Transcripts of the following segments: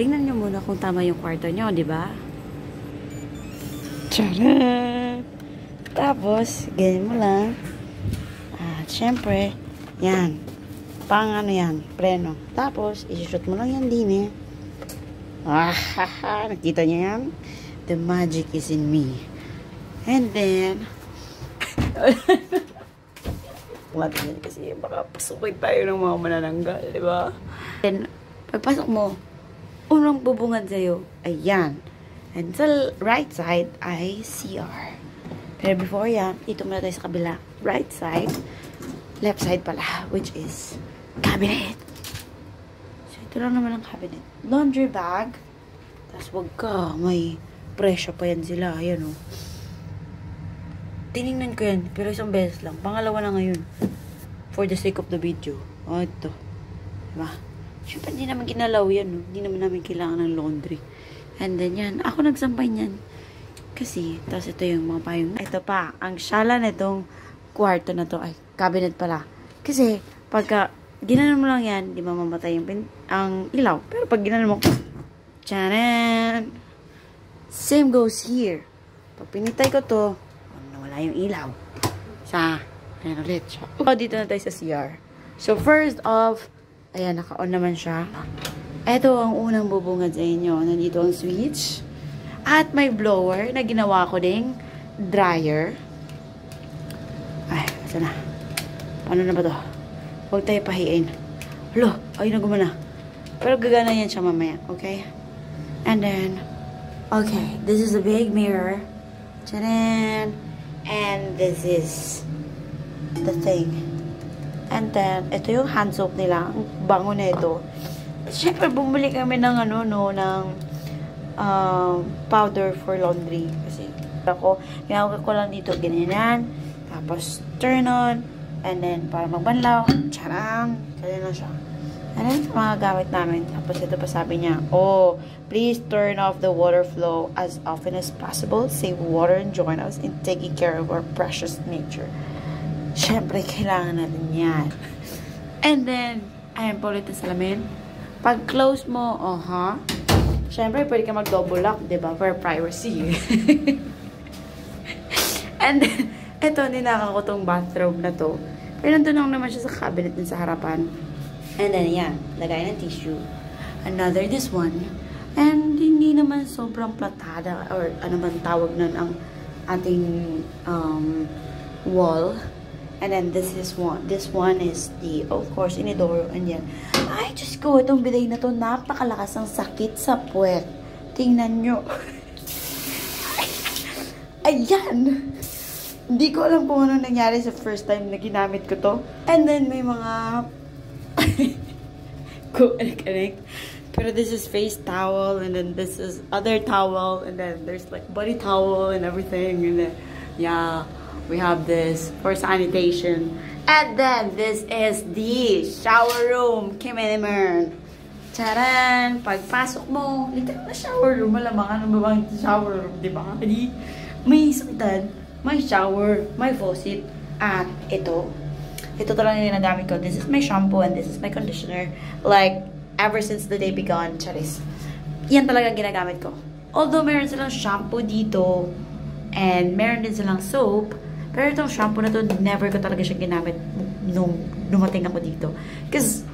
tingnan nyo muna kung tama yung kwarto nyo, di ba? Tcharam! Tapos, ganyan mo lang. At, syempre, yan. Pang ano yan, preno. Tapos, isi-shoot mo lang yan din eh. Nakita niyo yan? The magic is in me. And then, yan kasi baka pasukin tayo ng mga manananggal, di ba? Then, pagpasok mo, unang bubungad sa'yo, ayan. And sa right side ay CR. Pero before yan, dito muna tayo sa kabila. Right side, left side pala, which is cabinet. So, ito lang naman ang cabinet. Laundry bag. Tapos wag ka, may presyo pa yan sila. Ayan o. Tinignan ko yan, pero isang beses lang. Pangalawa na ngayon. For the sake of the video. O, ito. Diba? Siyempre, hindi naman ginalaw yan, no? Hindi naman namin kailangan ng laundry. And then, yan. Ako nagsampay niyan. Kasi, tapos ito yung mga payong. Ito pa, ang shala na itong kwarto na to. Ay, cabinet pala. Kasi, pagka, ginanon mo lang yan, di ba mamatay ang ilaw. Pero pag ginanon mo, tcharan! Same goes here. Pag pinitay ko to, nawala yung ilaw. Ayan ulit siya. Dito na tayo sa CR. So, first off, ayan, naka-on naman siya. Ito ang unang bubungad sa inyo. Nandito ang switch. At may blower na ginawa ko ding dryer. Ay, asa na? Paano na ba to? Huwag tayo pahiin. Hala, ayun na gumana. Pero gagana yan siya mamaya, okay? And then, okay, this is a big mirror. Tcharan! And this is the thing. And then, ito yung hand soap nila. Ang bango na ito. Siyempre, bumili kami ng ano, no, ng powder for laundry. Kasi, ginagawa ko lang dito, ganyan. Tapos, turn on. And then, para magbanlaw. Tcharam! Kaya na siya. And then, ito mga gamit namin. Tapos, ito pa sabi niya, oh, please turn off the water flow as often as possible. Save water and join us in taking care of our precious nature. Siyempre, kailangan natin yan. And then, ayan po ulit ang salamin. Pag close mo, siyempre, pwede ka mag-double lock, diba? For privacy. And then, eto, ninaka ko tong bathrobe na to. Pero nandun lang naman siya sa cabinet din sa harapan. And then, yan. Lagay ng tissue. Another, this one. And, hindi naman sobrang platada or ano man tawag nun ang ating wall. And then, this one. This one is the, of course, inidoro. And yan. Ay, Diyos ko, itong biday na to, napakalakas ang sakit sa puwet. Tingnan nyo. Ayan! Hindi ko alam kung ano nangyari sa first time na ginamit ko to. And then, may mga kuanik-anik. Pero this is face towel. And then, this is other towel. And then, there's like body towel and everything. And then, yeah. We have this for sanitation. And then, this is the shower room. Kiminimer. Charan! Pagpasok mo, literal na shower room. Malamang ano ba bang shower room, diba? Hindi, may sakitan, may shower, may faucet. At ito talaga yung ginagamit ko. This is my shampoo and this is my conditioner. Like, ever since the day begun, charis. Yan talaga ginagamit ko. Although, meron silang shampoo dito and meron din silang soap, pero itong shampoo na to, never ko talaga siya ginamit nung dumating ako dito. Because,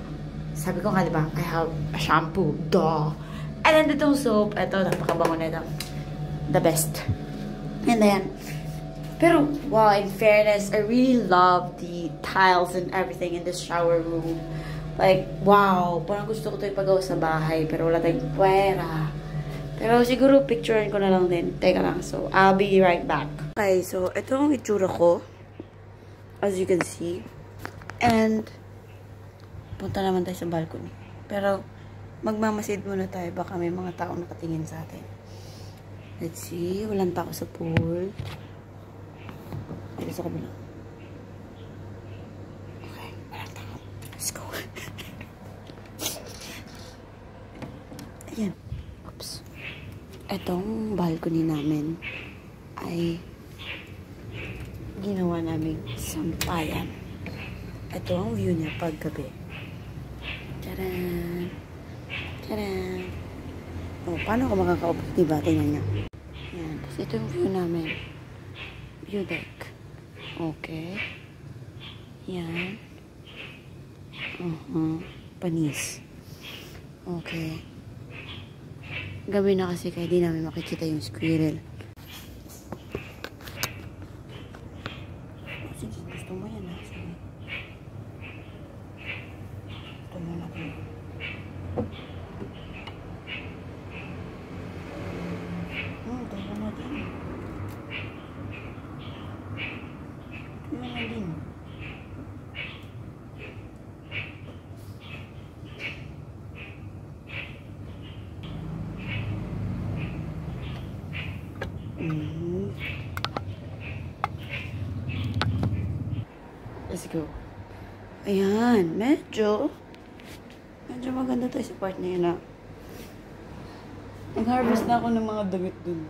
sabi ko nga, diba, I have a shampoo. Duh! And then, itong soap, ito, napakabango na ito. The best. And then, pero, wow, in fairness, I really love the tiles and everything in this shower room. Like, wow, parang gusto ko ito ipagawa sa bahay, pero wala tayong pwera. Pero siguro picturean ko na lang din. Teka lang. So, I'll be right back. Okay, so ito ang itsura ko. As you can see. And, punta naman tayo sa balcony. Pero, magmamasid muna tayo. Baka may mga tao nakatingin sa atin. Let's see. Walang tao sa pool. Dito sa kabila. Okay, walang tao. Let's go. Ayan. Oops. Etong balcony namin ay ginawa namin sampayan. Ito ang view niya paggabi. Tadaan! Tadaan! Oh, paano ako makakaupo? Diba? Tingnan niya. Yan. Tapos ito yung view namin. View deck. Okay. Yan. Panis. Okay. Gabi na kasi kaya di namin makikita yung squirrel. Sige, gusto mo yan ha? Sige. Gusto mo natin. Gusto mo natin. Gusto mo natin. Let's go. Ayan, medyo maganda tayo sa part na yun, ha. Nag-harvest na ako ng mga damit dun.